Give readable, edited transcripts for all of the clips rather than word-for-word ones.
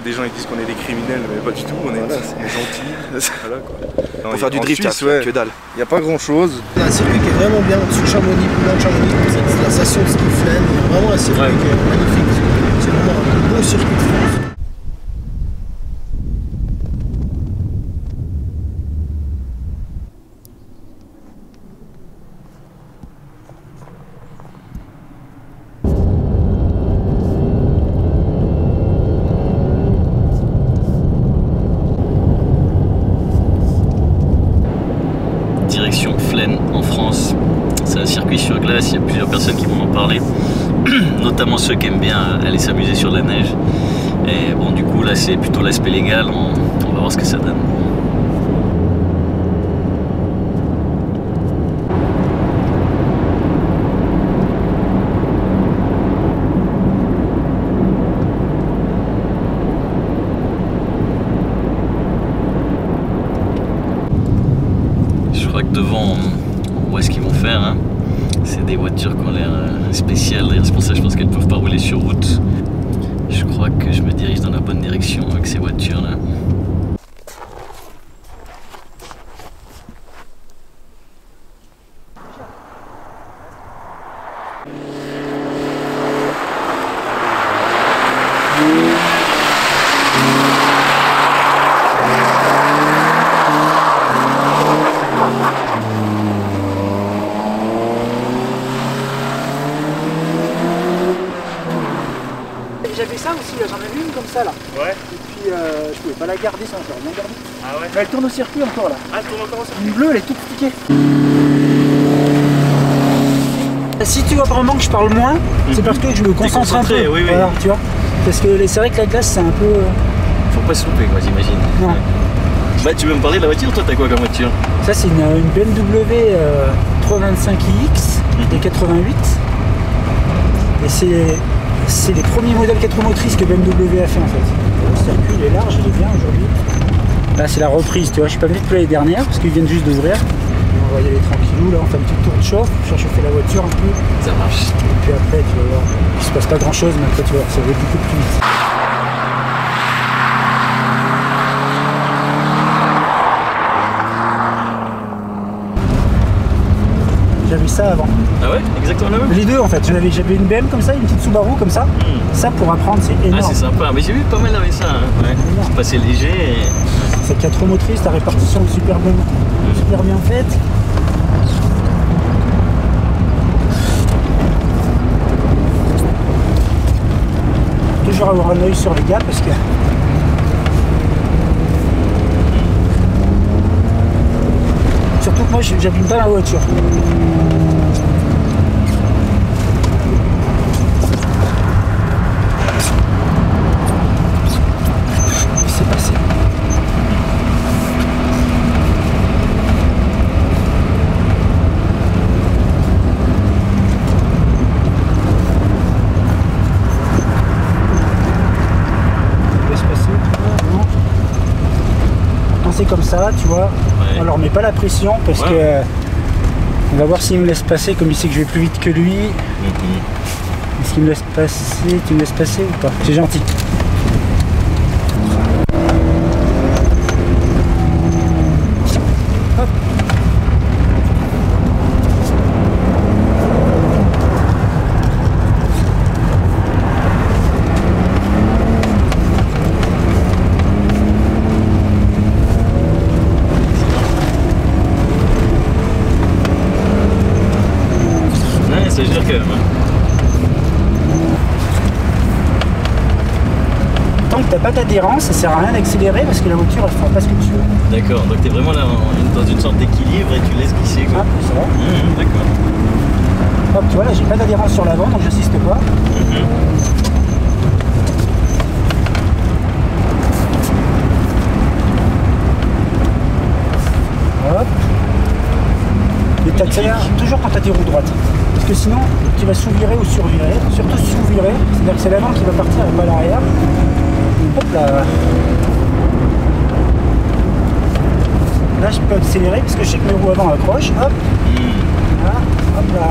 des gens ils disent qu'on est des criminels, mais pas du tout, on est gentils. Voilà, quoi. Non, pour faire du drift, Suisse, que dalle. Il n'y a pas grand chose. Il y a un circuit qui est vraiment bien au-dessus de Chamonix, plus loin de Chamonix. C'est la station de ski Flaine. Il y a vraiment un circuit qui est magnifique. C'est vraiment un beau circuit de France. Direction Flaine en France. C'est un circuit sur glace, il y a plusieurs personnes qui vont en parler, notamment ceux qui aiment bien aller s'amuser sur la neige. Et bon, du coup là c'est plutôt l'aspect légal, on va voir ce que ça donne. Je crois que devant, on voit ce qu'ils vont faire. Hein. C'est des voitures qui ont l'air spéciales. D'ailleurs, c'est pour ça que je pense qu'elles ne peuvent pas rouler sur route. Je crois que je me dirige dans la bonne direction avec ces voitures-là. J'avais ça aussi, j'en avais une comme ça là. Ouais. Et puis je pouvais pas la garder, ça encore bien gardé. Ah ouais. Mais elle tourne au circuit encore là. Ah, elle tourne encore au circuit. Une bleue, elle est toute piquée. Si tu vois vraiment que je parle moins, c'est parce que je me concentre un peu. Oui, oui. Voilà, tu vois. Parce que c'est vrai que la glace c'est un peu. Faut pas se louper, moi j'imagine. Non. Bah, tu veux me parler de la voiture? Toi, t'as quoi comme voiture? Ça, c'est une BMW 325iX des 88. Et c'est les premiers modèles 4 roues motrices que BMW a fait en fait. Le circuit il est large, il est bien aujourd'hui. Là c'est la reprise, tu vois, je suis pas venu depuis l'année dernière parce qu'ils viennent juste d'ouvrir. On va y aller tranquillou, là on fait un petit tour de chauffe, pour chauffer la voiture un peu. Ça marche. Et puis après tu vas voir, il se passe pas grand chose, mais après tu vas voir, ça va beaucoup plus vite. J'avais ça avant. Ah ouais? Exactement la même? Les deux en fait, j'avais une BM comme ça, une petite Subaru comme ça. Ça pour apprendre c'est énorme. Ah c'est sympa, mais j'ai vu pas mal avec ça. Hein. Ouais. C'est passé léger et... C'est 4 roues motrices, ta répartition est super bien faite. Toujours avoir un œil sur les gars parce que surtout que moi j'abîme pas ma voiture. C'est passé. Laisse passer, non. Quand c'est comme ça, tu vois. On leur met pas la pression parce que on va voir s'il me laisse passer comme il sait que je vais plus vite que lui. Est-ce qu'il me laisse passer? Tu me laisses passer ou pas? C'est gentil. Hop. Ça veut dire quand même. Tant que t'as pas d'adhérence, ça sert à rien d'accélérer parce que la voiture elle fera pas ce que tu veux. D'accord, donc t'es vraiment là dans une sorte d'équilibre et tu laisses glisser quoi. Ah, c'est vrai. D'accord. Hop, tu vois là j'ai pas d'adhérence sur l'avant donc j'assiste pas. Hop. Et t'accélères toujours quand t'as tes roues droites. Parce que sinon tu vas sous-virer ou survirer. Surtout sous-virer, c'est-à-dire que c'est l'avant qui va partir et pas l'arrière. Hop là. Là je peux accélérer parce que je sais que mes roues avant accrochent. Hop. Là, hop là.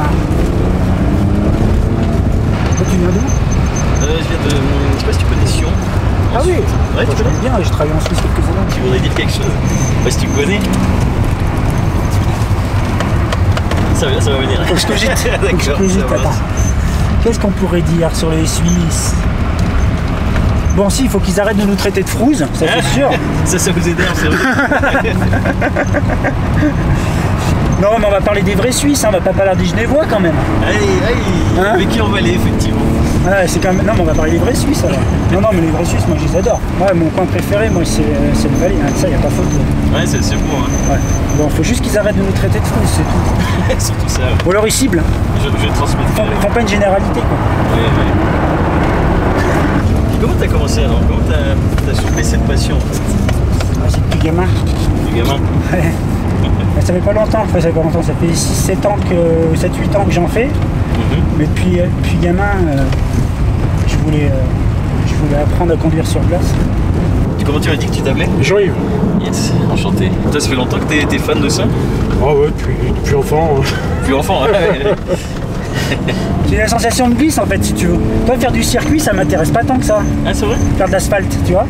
Toi tu viens d'où? Je viens de... Je sais pas si tu connais Sion, Ah oui, Ouais, tu je connais connais bien, j'ai travaillé en Suisse quelques années. Tu voudrais dire quelque chose? Ouais, si tu connais. Ça va venir. Faut que je cogite. D'accord, Faut que je cogite, ça va. attends. Qu'est-ce qu'on pourrait dire sur les Suisses? Bon, si, il faut qu'ils arrêtent de nous traiter de frouze, ça c'est sûr. Ça vous énerve, c'est vrai. Non, mais on va parler des vrais Suisses, hein, on va pas parler des Genevois quand même. Hein, avec qui on va aller, effectivement. Ouais, c'est quand même... Non, mais on va parler des vrais Suisses alors. Non, mais les vrais Suisses, moi je les adore. Ouais, mon coin préféré, moi, c'est le Valais, hein, ça, y a pas faute. Ouais, c'est beau, hein. Ouais. Bon, faut juste qu'ils arrêtent de nous traiter de frouze, c'est tout. Surtout ça. Ou alors ils ciblent. Je transmettrai. Ils font pas une généralité, quoi. Ouais. Comment t'as commencé alors? Comment t'as chopé cette passion en fait? Ah, c'est depuis gamin. Du gamin? Ouais. Ça fait pas longtemps, enfin, ça fait pas longtemps, ça fait 7-8 ans que j'en fais. Mais depuis gamin, je voulais apprendre à conduire sur glace. Comment tu m'as dit que tu t'appelais? Jean-Yves. Yes, enchanté. Toi, ça fait longtemps que t'es fan de ça? Ah ouais, depuis enfant. Plus enfant, ouais. C'est la sensation de glisse en fait, si tu veux. Toi, faire du circuit, ça m'intéresse pas tant que ça. Ah, c'est vrai? Faire de l'asphalte, tu vois.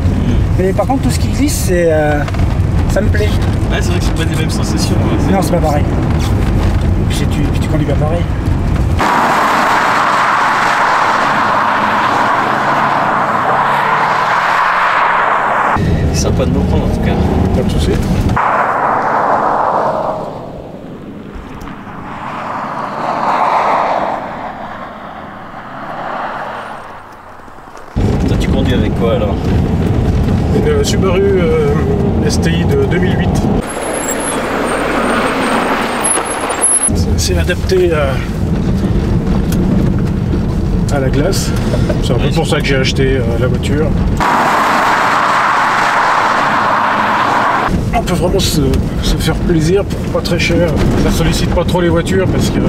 Mais par contre, tout ce qui glisse, c'est, ça me plaît. Ouais, c'est vrai que c'est pas les mêmes sensations. Ouais. Non, c'est pas pareil. Puis tu conduis pas pareil. C'est sympa de nous prendre en tout cas. Pas de soucis. Toi, tu conduis avec quoi alors? Une Subaru STI de 2008. C'est adapté à la glace. C'est un peu pour ça que j'ai acheté la voiture. On peut vraiment se faire plaisir pour pas très cher. Ça sollicite pas trop les voitures parce qu'il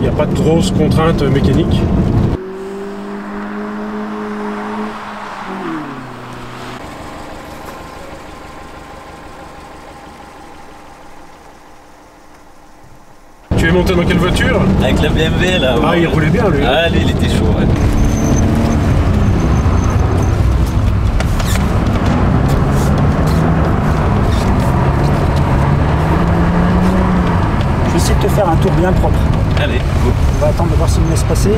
n'y a pas de grosses contraintes mécaniques. Tu es monté dans quelle voiture? Avec la BMW là. Ah, ouais. il roulait bien lui. Ah, lui, il était chaud, ouais. Je vais essayer de te faire un tour bien propre. Allez, go. On va attendre de voir s'il me laisse passer.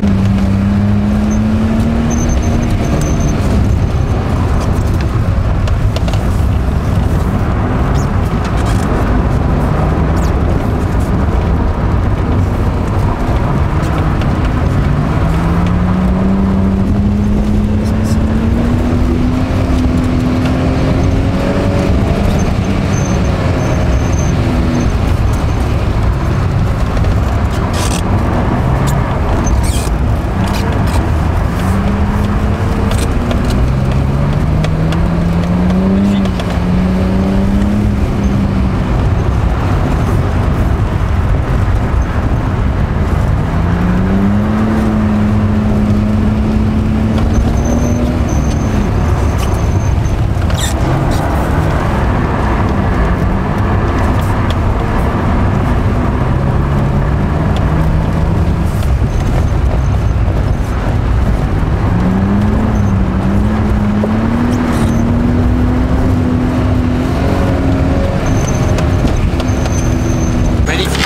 Magnifique.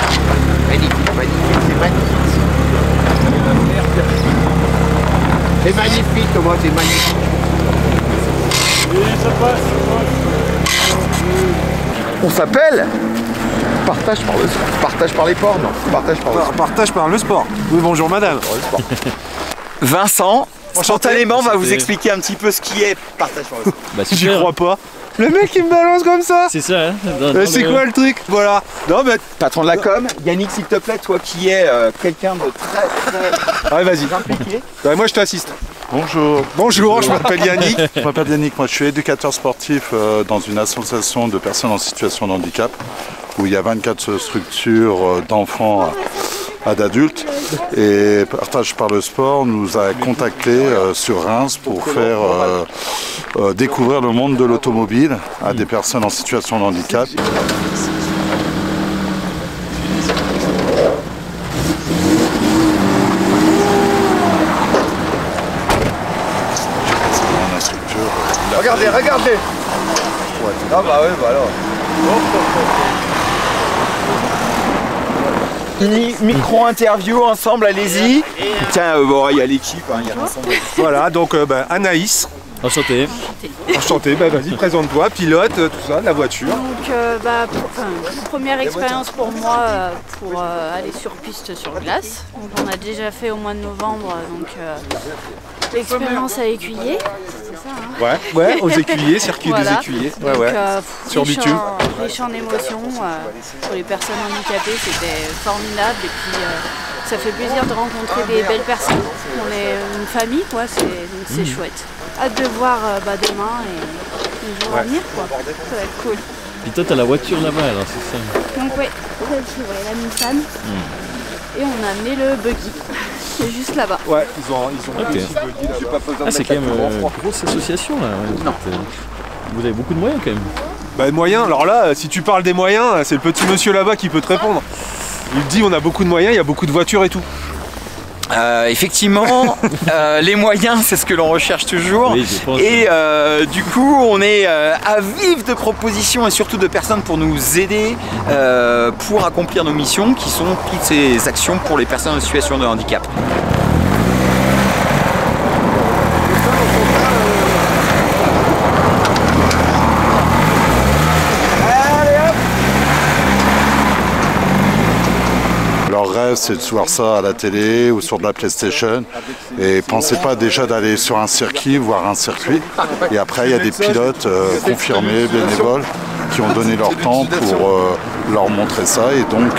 Magnifique, magnifique, magnifique, c'est magnifique. C'est magnifique, comment c'est magnifique. On s'appelle Partage par le sport. Partage par les ports, non. Partage par le sport. Partage par le sport. Oui, bonjour madame. Par le sport. Vincent, spontanément, va vous Enchanté. expliquer un petit peu ce qui est partage par le sport. Bah, J'y super. crois pas. Le mec il me balance comme ça. C'est ça, hein? C'est quoi le truc? Voilà. Non mais Patron de la com, Yannick, s'il te plaît, toi qui es quelqu'un de très ouais, vas-y. impliqué. Ouais, moi je t'assiste. Bonjour. Bonjour, je m'appelle Yannick. Je m'appelle Yannick, moi je suis éducateur sportif dans une association de personnes en situation de handicap où il y a 24 structures d'enfants à d'adultes, et Partage par le sport nous a contactés sur Reims pour faire découvrir le monde de l'automobile à des personnes en situation de handicap. regardez, regardez. Ouais. Ah bah ouais, bah alors. Micro-interview ensemble, allez-y. Tiens, bon, il y a l'équipe, hein, il y a Vincent. Voilà, donc Anaïs. Enchanté. Enchanté, vas-y, présente-toi, pilote, tout ça, de la voiture. Donc, première expérience pour moi pour aller sur piste sur glace. Donc, on a déjà fait au mois de novembre, donc l'expérience à Écuyer, c'est ça hein Ouais, aux Écuyers, circuit voilà. des Écuyers. Donc, sur bitume. Riche en émotions. Pour les personnes handicapées, c'était formidable. Et puis, ça fait plaisir de rencontrer des belles personnes. On est une famille, quoi. Donc c'est chouette. Hâte de voir demain et les jours à venir, quoi. Ça va être cool. Puis toi, t'as la voiture là-bas, alors c'est ça? Donc oui, celle-ci, la Nissan. Et on a amené le buggy. C'est juste là-bas. Ouais, ils ont Ok. un petit buggy là-bas. C'est quand même une grosse association là. Non. Vous avez beaucoup de moyens quand même. Bah moyens, alors là, si tu parles des moyens, c'est le petit monsieur là-bas qui peut te répondre. Il dit on a beaucoup de moyens, il y a beaucoup de voitures et tout. Effectivement, les moyens, c'est ce que l'on recherche toujours. Oui, je pense. Et du coup, on est à vif de propositions et surtout de personnes pour nous aider pour accomplir nos missions qui sont toutes ces actions pour les personnes en situation de handicap. Leur rêve, c'est de voir ça à la télé ou sur de la PlayStation. Et pensez pas déjà d'aller sur un circuit, voir un circuit. Et après, il y a des pilotes confirmés, bénévoles, qui ont donné leur temps pour leur montrer ça. Et donc,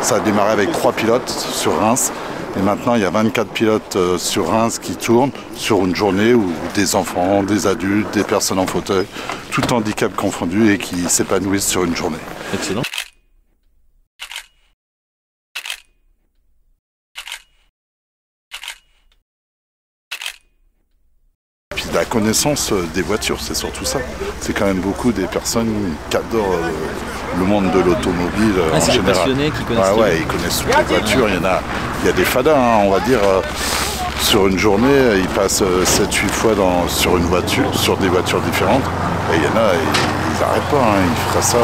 ça a démarré avec 3 pilotes sur Reims. Et maintenant, il y a 24 pilotes sur Reims qui tournent sur une journée où des enfants, des adultes, des personnes en fauteuil, tout handicap confondu, et qui s'épanouissent sur une journée. Excellent. Puis la connaissance des voitures, c'est surtout ça. C'est quand même beaucoup des personnes qui adorent le monde de l'automobile en C'est des général. passionnés qui connaissent tout. Ouais, ils connaissent toutes les voitures. Il y a des fadas, hein, on va dire. Sur une journée, ils passent 7-8 fois sur une voiture, sur des voitures différentes. Et il y en a, ils n'arrêtent pas, hein, ils feraient ça.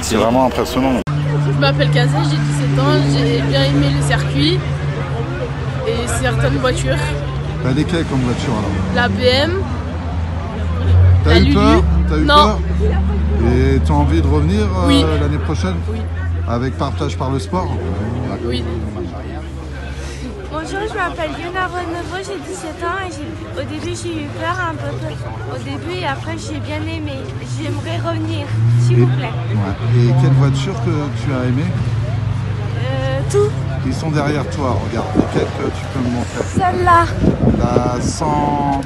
C'est vraiment impressionnant. Je m'appelle Kazé, j'ai 17 ans, j'ai bien aimé le circuit et certaines voitures. T'as lesquelles comme voiture alors? La BM. T'as eu peur? T'as eu Non. peur? Et tu as envie de revenir Oui. l'année prochaine? Oui. Avec Partage par le sport? Oui. Bonjour, je m'appelle Yuna Renevaux, j'ai 17 ans et au début j'ai eu peur un peu au début et après j'ai bien aimé. J'aimerais revenir, s'il vous plaît. Ouais. Et quelle voiture que tu as aimé? Tout. Ils sont derrière toi, regarde. Lesquelles que tu peux me montrer? Celle-là. La sans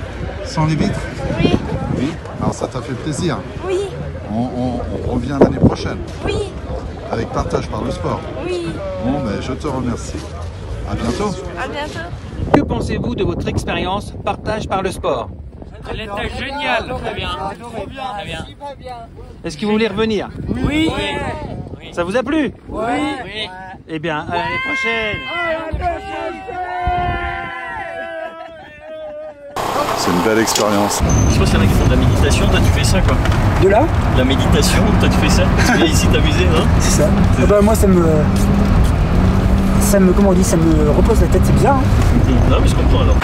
les vitres? Oui. Oui. Alors ça t'a fait plaisir? Oui. On revient l'année prochaine? Oui. Avec Partage par le sport? Oui. Bon, ben je te remercie. À bientôt. À bientôt. Que pensez-vous de votre expérience Partage par le sport? Elle était géniale. Très bien. Très bien. Est-ce que vous voulez revenir? Oui. Ça vous a plu? Oui. Eh bien, à l'année prochaine. C'est une belle expérience. Je pense qu'il y en a qui font de la méditation, toi tu fais ça quoi. De là? La méditation, toi tu fais ça? Tu viens ici t'amuser, non? C'est ça. Moi ça me comment on dit, ça me repose la tête, c'est bizarre. Hein. Non mais je comprends alors.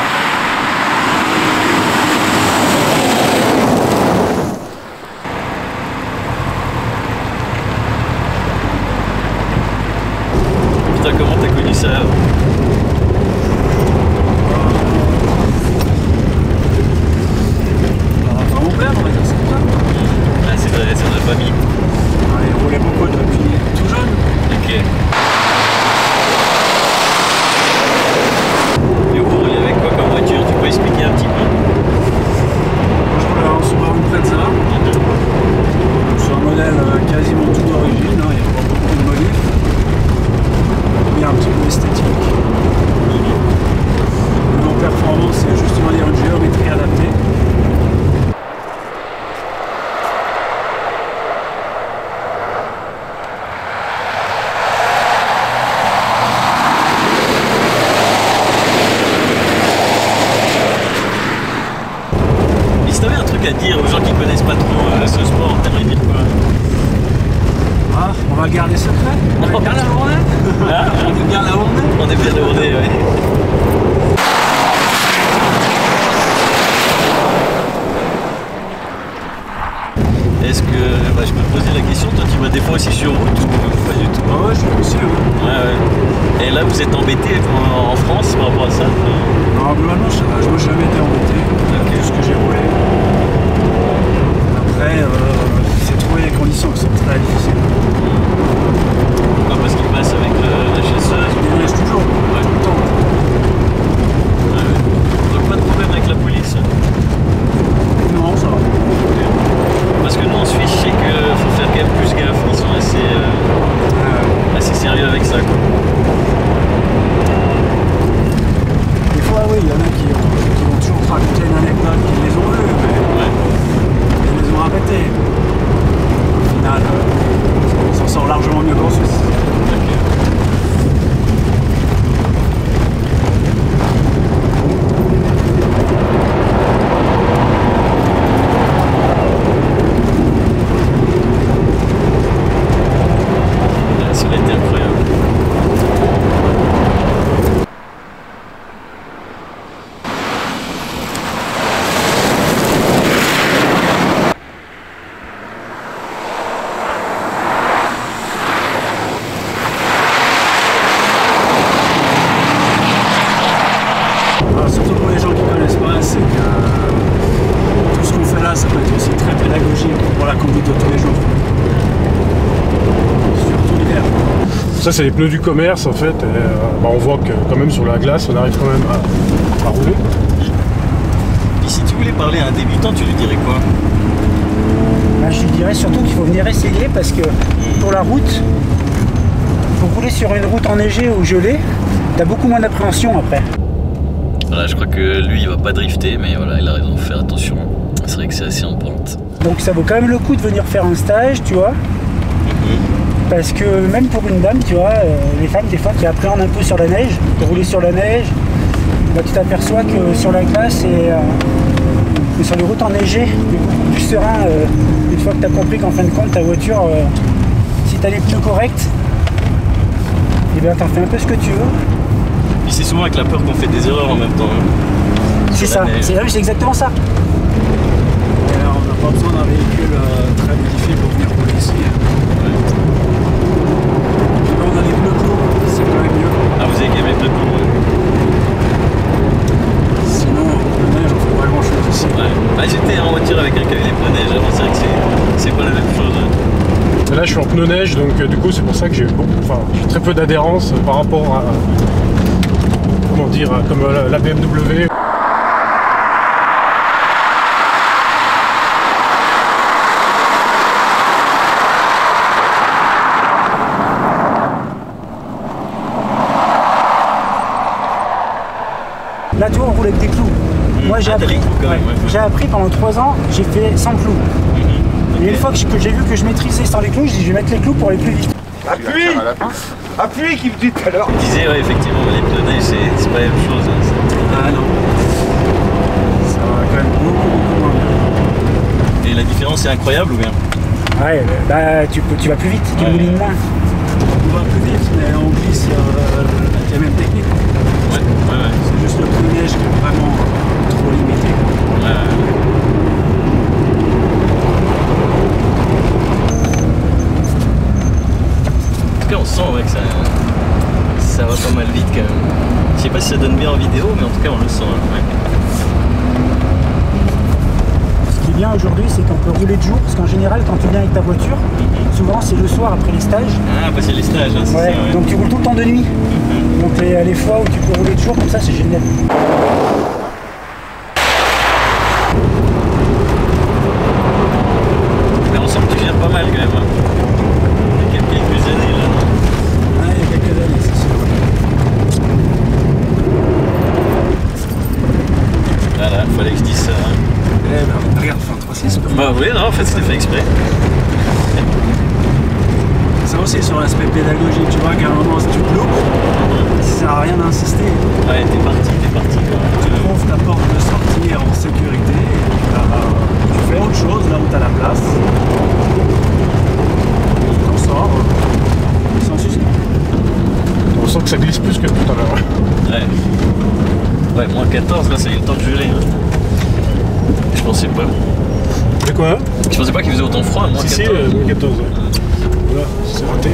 Putain, comment t'as connu ça? Mon père, on va dire ça comme ça. Ah, c'est de la famille. Ouais, il roulait beaucoup depuis tout jeune. Ok. Et vous roulez avec quoi comme voiture? fois aussi sur route ou pas du tout? Ah ouais, je suis aussi. Ouais. Et là, vous êtes embêté en France par rapport à ça? Non, globalement, je n'ai jamais été embêté. Tout ce que j'ai roulé. Après, c'est trouver les conditions qui sont très difficiles. Parce qu'il passe avec la chasseuse. Il reste toujours, tout le temps. Donc pas de problème avec la police? Non, ça va. Parce que nous en Suisse, je sais qu'il faut faire quand même plus gaffe. Ils sont assez sérieux avec ça, quoi. Des fois, oui, il y en a qui vont toujours te raconter une anecdote qu'ils les ont vus, mais ils les ont répétés. Au final, on s'en sort largement mieux qu'en Suisse. Ça va être incroyable. Surtout pour les gens qui ne connaissent pas, c'est que tout ce qu'on fait là, ça peut être aussi très pédagogique pour la conduite de tous les jours. Surtout l'hiver. Ça, c'est les pneus du commerce en fait. Et, on voit que quand même sur la glace, on arrive quand même à rouler. Et si tu voulais parler à un débutant, tu lui dirais quoi? Je lui dirais surtout qu'il faut venir essayer parce que pour la route, pour rouler sur une route enneigée ou gelée, t'as beaucoup moins d'appréhension après. Voilà, je crois que lui, il va pas drifter, mais voilà, il a raison, faire attention. C'est vrai que c'est assez en pente. Donc ça vaut quand même le coup de venir faire un stage, tu vois. Parce que même pour une dame, tu vois, les femmes des fois qui appréhendent un peu sur la neige, de rouler sur la neige, bah, tu t'aperçois que sur la glace et sur les routes enneigées, tu es beaucoup plus serein une fois que tu as compris qu'en fin de compte ta voiture, si tu as les pneus corrects, et bien t'en fais un peu ce que tu veux. Puis c'est souvent avec la peur qu'on fait des erreurs en même temps. Hein. C'est ça, c'est exactement ça. Et on n'a pas besoin d'un véhicule très modifié pour venir rouler ici. On a des pneus clos, c'est quand même mieux. Ah, vous avez quand même les pneus clos? Sinon, le neige, on fait pas grand chose ici. Bah, j'étais en voiture avec un qui avait des pneus neige avant, c'est vrai que c'est pas la même chose. Et là, je suis en pneu neige, donc du coup, c'est pour ça que j'ai très peu d'adhérence par rapport à. Comment dire, comme la BMW. Là, tu vois, on roule avec des clous. Moi, j'ai appris pendant 3 ans, j'ai fait sans clous. Et une fois que j'ai vu que je maîtrisais sans les clous, je dis je vais mettre les clous pour aller plus vite. Appuie! Appuie qui me dit tout à l'heure. Il disait, ouais, effectivement, les pneus neige, c'est pas la même chose. Ah non. Ça va quand même beaucoup moins bien. Et la différence est incroyable ou bien? Ouais, bah tu vas plus vite, tu moulines moins. On va plus vite, mais on glisse, il y a même technique. Ouais. C'est juste le pneu neige qui est vraiment trop limité. En tout cas, on sent que ça va pas mal vite quand même. Je sais pas si ça donne bien en vidéo, mais en tout cas, on le sent. Ce qui est bien aujourd'hui, c'est qu'on peut rouler de jour, parce qu'en général, quand tu viens avec ta voiture, souvent c'est le soir après les stages. Ah, bah c'est les stages, hein, c'est ça, ouais. Donc tu roules tout le temps de nuit. Donc les fois où tu peux rouler de jour, comme ça, c'est génial. Mais on sent que tu gères pas mal quand même. Hein. Il y a quelques années là. Ouais, il y a quelques années, c'est sûr. Voilà, fallait que je dise ça. Hein. Eh ben, regarde, fin 3-6. Bah oui, non, en fait c'était fait exprès. Ça aussi sur l'aspect pédagogique, tu vois qu'à un moment si tu te loupes, ça sert à rien d'insister. Ouais, t'es parti. Tu trouves ta porte de sortie en sécurité et puis tu fais autre chose là où tu as la place. Tu t'en sors sans souci. On sent que ça glisse plus que tout à l'heure. Ouais, moins 14 là, ça y est le temps de geler. Hein. Je pensais pas. C'est quoi? Je pensais pas qu'il faisait autant froid, moins 14. Si, moins 14. Ouais. Voilà, c'est raté.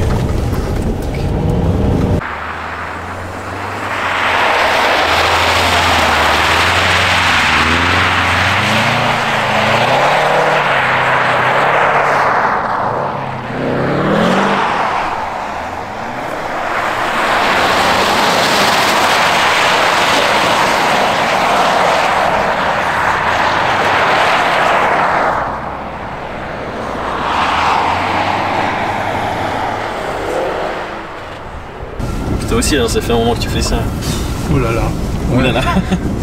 Toi aussi, alors ça fait un moment que tu fais ça. Oh là là. Oh là là.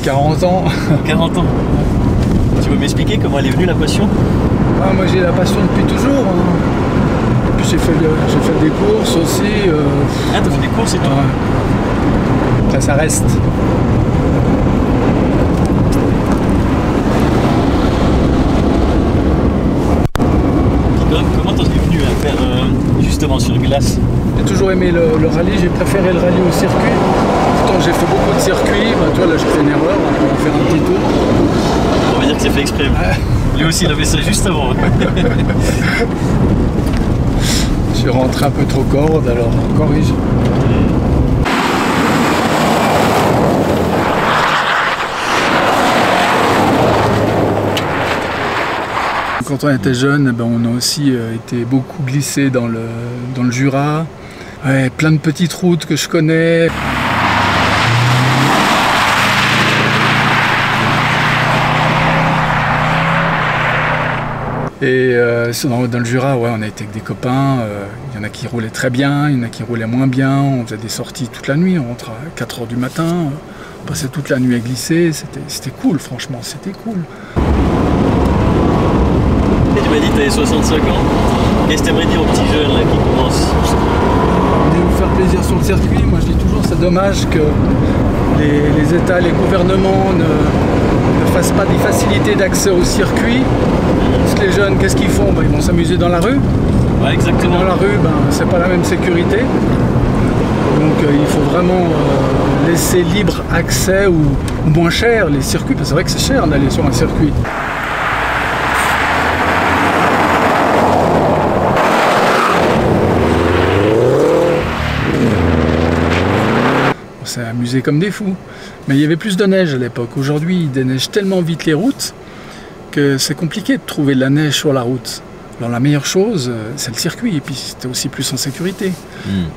40 ans. 40 ans. Tu veux m'expliquer comment elle est venue la passion? Ah, moi j'ai la passion depuis toujours. Hein. Et puis j'ai fait des courses aussi. Ah, t'as fait des courses et tout? Ouais. Ça reste. Comment t'en es venu à faire justement sur glace? J'ai toujours aimé le rallye, j'ai préféré le rallye au circuit. Pourtant j'ai fait beaucoup de circuits, bah, tu vois là j'ai fait une erreur, on va faire un petit tour. On va dire que c'est fait exprès. Lui aussi il avait ça juste avant. Je suis rentré un peu trop corde, alors on corrige. Quand on était jeune, ben, on a aussi été beaucoup glissé dans le Jura. Ouais, plein de petites routes que je connais. Et dans le Jura, ouais, on a été avec des copains. Il y en a qui roulaient très bien, il y en a qui roulaient moins bien. On faisait des sorties toute la nuit, on rentre à 4 h du matin. On passait toute la nuit à glisser. C'était cool, franchement, c'était cool. Et tu m'as dit que tu avais 65 ans. Qu'est-ce que tu aimerais dire aux petits jeunes là, qui commencent? Vous faire plaisir sur le circuit. Moi je dis toujours c'est dommage que les États, les gouvernements ne fassent pas des facilités d'accès au circuit. Parce que les jeunes, qu'est-ce qu'ils font? Ils vont s'amuser dans la rue. Ouais, exactement. Dans la rue, c'est pas la même sécurité. Donc il faut vraiment laisser libre accès ou moins cher les circuits. Parce que c'est vrai que c'est cher d'aller sur un circuit. On s'est amusé comme des fous. Mais il y avait plus de neige à l'époque. Aujourd'hui, il déneige tellement vite les routes que c'est compliqué de trouver de la neige sur la route. Alors la meilleure chose, c'est le circuit. Et puis c'était aussi plus en sécurité.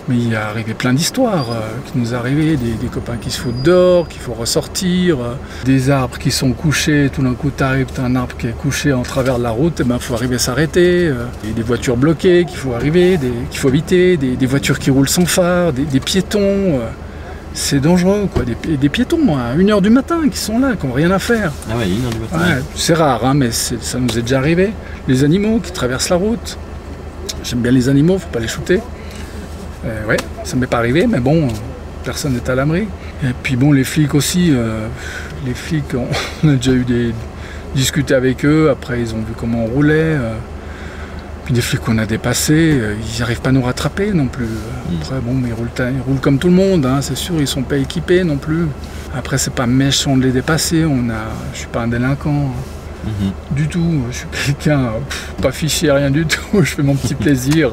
Mais il est arrivé plein d'histoires qui nous arrivaient. Des copains qui se foutent dehors, qu'il faut ressortir. Des arbres qui sont couchés. Tout d'un coup, tu arrives, tu as un arbre qui est couché en travers de la route. Il faut arriver à s'arrêter. Et des voitures bloquées qu'il faut arriver, qu'il faut éviter. Des voitures qui roulent sans phare, des piétons. C'est dangereux, quoi. Des piétons à 1 h du matin qui sont là, qui n'ont rien à faire. Ah ouais, 1 h du matin. Ouais, c'est rare, hein, mais ça nous est déjà arrivé. Les animaux qui traversent la route. J'aime bien les animaux, faut pas les shooter. Ouais, ça m'est pas arrivé, mais bon, personne n'est à l'abri. Et puis bon, les flics aussi. Les flics, on a déjà discuté avec eux. Après, ils ont vu comment on roulait. Puis des flics qu'on a dépassés, ils n'arrivent pas à nous rattraper non plus. Après, bon, ils roulent comme tout le monde, hein, c'est sûr, ils ne sont pas équipés non plus. Après, c'est pas méchant de les dépasser, je ne suis pas un délinquant du tout. Je suis quelqu'un pas fiché, rien du tout, je fais mon petit plaisir.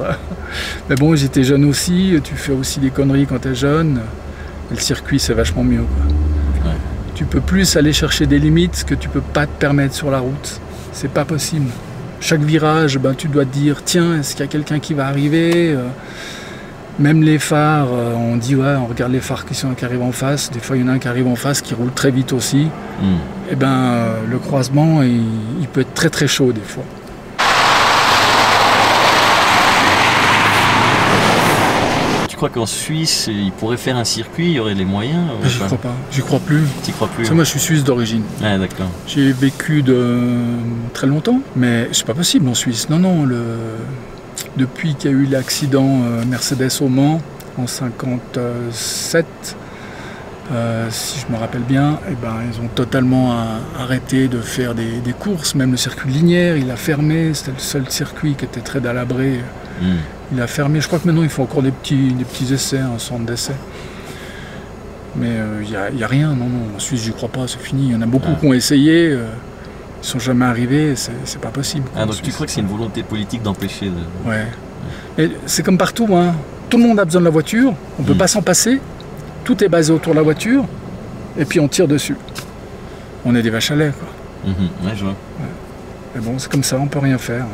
Mais bon, j'étais jeune aussi, tu fais aussi des conneries quand tu es jeune. Et le circuit, c'est vachement mieux, quoi. Ouais. Tu peux plus aller chercher des limites que tu peux pas te permettre sur la route. C'est pas possible. Chaque virage, tu dois te dire, tiens, est-ce qu'il y a quelqu'un qui va arriver? Même les phares, on dit, ouais, on regarde les phares qui arrivent en face. Des fois, il y en a un qui arrive en face, qui roule très vite aussi. Et le croisement, il peut être très très chaud des fois. Tu crois qu'en Suisse, il pourrait faire un circuit, il y aurait les moyens? J'y crois pas, j'y crois plus. T'y crois plus? Parce que moi je suis suisse d'origine. Ah d'accord. J'ai vécu très longtemps, mais c'est pas possible en Suisse. Non, depuis qu'il y a eu l'accident Mercedes au Mans en 57, si je me rappelle bien, ils ont totalement arrêté de faire des courses. Même le circuit linéaire, il a fermé. C'était le seul circuit qui était très délabré. Il a fermé. Je crois que maintenant, ils font encore des petits essais, un centre d'essai. Mais il n'y a rien. Non, en Suisse, j'y crois pas. C'est fini. Il y en a beaucoup qui ont essayé. Ils ne sont jamais arrivés. C'est pas possible. Ah, donc tu crois que c'est une volonté politique d'empêcher de... Ouais. Et c'est comme partout, hein. Tout le monde a besoin de la voiture, on ne peut pas s'en passer, tout est basé autour de la voiture, et puis on tire dessus. On est des vaches à lait, quoi. Ouais, je vois. Ouais. Mais bon, c'est comme ça, on peut rien faire.